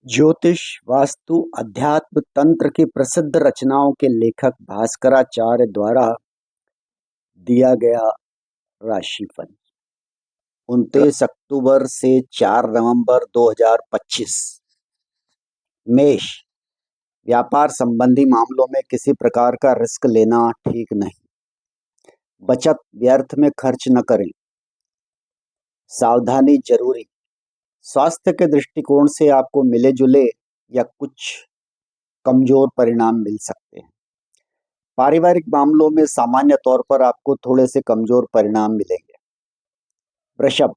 ज्योतिष, वास्तु, अध्यात्म, तंत्र की प्रसिद्ध रचनाओं के लेखक भास्कराचार्य द्वारा दिया गया राशिफल 29 अक्टूबर से 4 नवंबर 2025। मेष, व्यापार संबंधी मामलों में किसी प्रकार का रिस्क लेना ठीक नहीं। बचत व्यर्थ में खर्च न करें, सावधानी जरूरी। स्वास्थ्य के दृष्टिकोण से आपको मिले जुले या कुछ कमजोर परिणाम मिल सकते हैं। पारिवारिक मामलों में सामान्य तौर पर आपको थोड़े से कमजोर परिणाम मिलेंगे। वृषभ,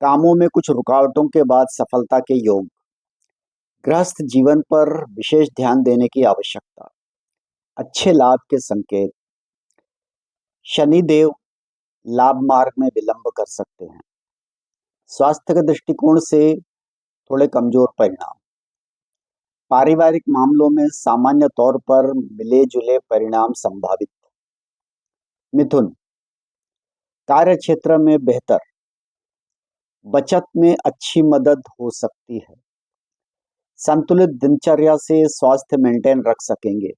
कामों में कुछ रुकावटों के बाद सफलता के योग। गृहस्थ जीवन पर विशेष ध्यान देने की आवश्यकता। अच्छे लाभ के संकेत। शनिदेव लाभ मार्ग में विलंब कर सकते हैं। स्वास्थ्य के दृष्टिकोण से थोड़े कमजोर परिणाम। पारिवारिक मामलों में सामान्य तौर पर मिले जुले परिणाम संभावित। मिथुन, कार्य क्षेत्र में बेहतर। बचत में अच्छी मदद हो सकती है। संतुलित दिनचर्या से स्वास्थ्य मेंटेन रख सकेंगे।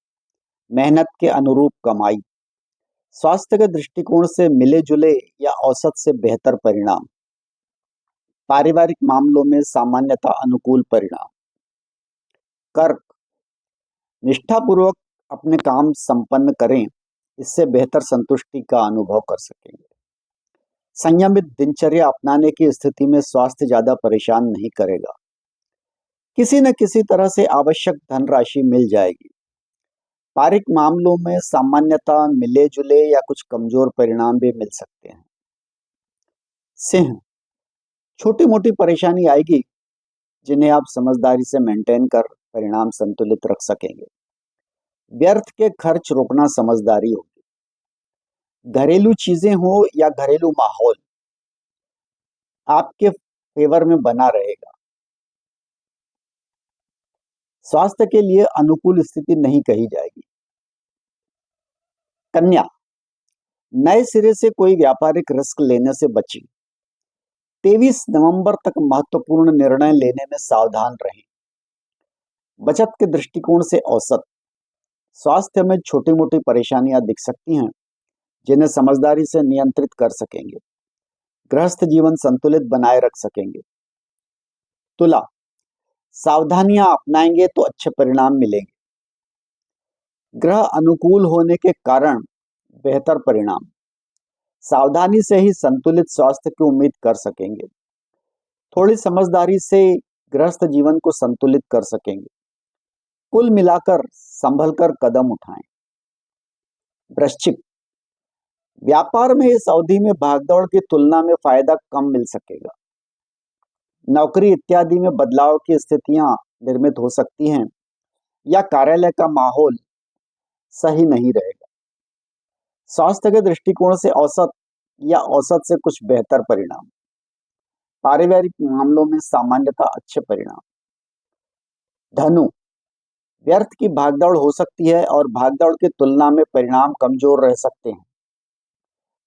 मेहनत के अनुरूप कमाई। स्वास्थ्य के दृष्टिकोण से मिले जुले या औसत से बेहतर परिणाम। पारिवारिक मामलों में सामान्यतः अनुकूल परिणाम। कर्क, निष्ठापूर्वक अपने काम संपन्न करें, इससे बेहतर संतुष्टि का अनुभव कर सकेंगे। संयमित दिनचर्या अपनाने की स्थिति में स्वास्थ्य ज्यादा परेशान नहीं करेगा। किसी न किसी तरह से आवश्यक धनराशि मिल जाएगी। पारिक मामलों में सामान्यतः मिले जुले या कुछ कमजोर परिणाम भी मिल सकते हैं। सिंह, छोटी मोटी परेशानी आएगी जिन्हें आप समझदारी से मेंटेन कर परिणाम संतुलित रख सकेंगे। व्यर्थ के खर्च रोकना समझदारी होगी। घरेलू चीजें हो या घरेलू माहौल आपके फेवर में बना रहेगा। स्वास्थ्य के लिए अनुकूल स्थिति नहीं कही जाएगी। कन्या, नए सिरे से कोई व्यापारिक रिस्क लेने से बचें। 23 नवंबर तक महत्वपूर्ण निर्णय लेने में सावधान रहें। बचत के दृष्टिकोण से औसत। स्वास्थ्य में छोटी मोटी परेशानियां दिख सकती हैं जिन्हें समझदारी से नियंत्रित कर सकेंगे। गृहस्थ जीवन संतुलित बनाए रख सकेंगे। तुला, सावधानियां अपनाएंगे तो अच्छे परिणाम मिलेंगे। ग्रह अनुकूल होने के कारण बेहतर परिणाम। सावधानी से ही संतुलित स्वास्थ्य की उम्मीद कर सकेंगे। थोड़ी समझदारी से गृहस्थ जीवन को संतुलित कर सकेंगे। कुल मिलाकर संभल कर कदम उठाएं। वृश्चिक, व्यापार में इस अवधि में भागदौड़ की तुलना में फायदा कम मिल सकेगा। नौकरी इत्यादि में बदलाव की स्थितियां निर्मित हो सकती हैं या कार्यालय का माहौल सही नहीं रहेगा। स्वास्थ्य के दृष्टिकोण से औसत या औसत से कुछ बेहतर परिणाम। पारिवारिक मामलों में सामान्यतः अच्छे परिणाम। धनु, व्यर्थ की भागदौड़ हो सकती है और भागदौड़ की तुलना में परिणाम कमजोर रह सकते हैं।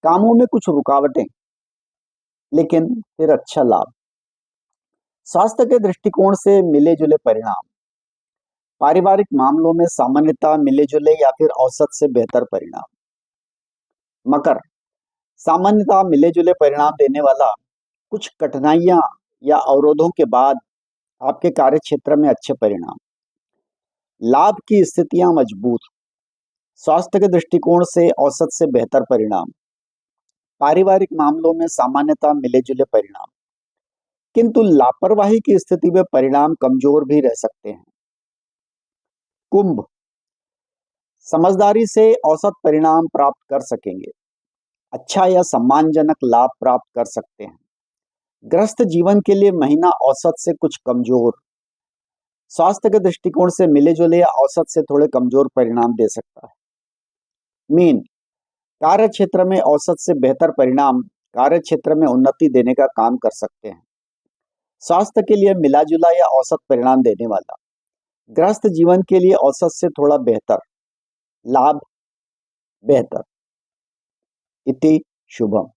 कामों में कुछ रुकावटें, लेकिन फिर अच्छा लाभ। स्वास्थ्य के दृष्टिकोण से मिले जुले परिणाम। पारिवारिक मामलों में सामान्यतः मिले जुले या फिर औसत से बेहतर परिणाम। मकर, सामान्यतः मिले जुले परिणाम देने वाला कुछ कठिनाइयां या अवरोधों के बाद आपके कार्य क्षेत्र में अच्छे परिणाम। लाभ की स्थितियां मजबूत। स्वास्थ्य के दृष्टिकोण से औसत से बेहतर परिणाम। पारिवारिक मामलों में सामान्यतः मिले जुले परिणाम, किंतु लापरवाही की स्थिति में परिणाम कमजोर भी रह सकते हैं। कुंभ, समझदारी से औसत परिणाम प्राप्त कर सकेंगे। अच्छा या सम्मानजनक लाभ प्राप्त कर सकते हैं। गृहस्थ जीवन के लिए महीना औसत से कुछ कमजोर। स्वास्थ्य के दृष्टिकोण से मिले जुले या औसत से थोड़े कमजोर परिणाम दे सकता है। मीन, कार्य क्षेत्र में औसत से बेहतर परिणाम कार्य क्षेत्र में उन्नति देने का काम कर सकते हैं। स्वास्थ्य के लिए मिला जुला या औसत परिणाम देने वाला। गृहस्थ जीवन के लिए औसत से थोड़ा बेहतर। लाभ बेहतर। इति शुभम।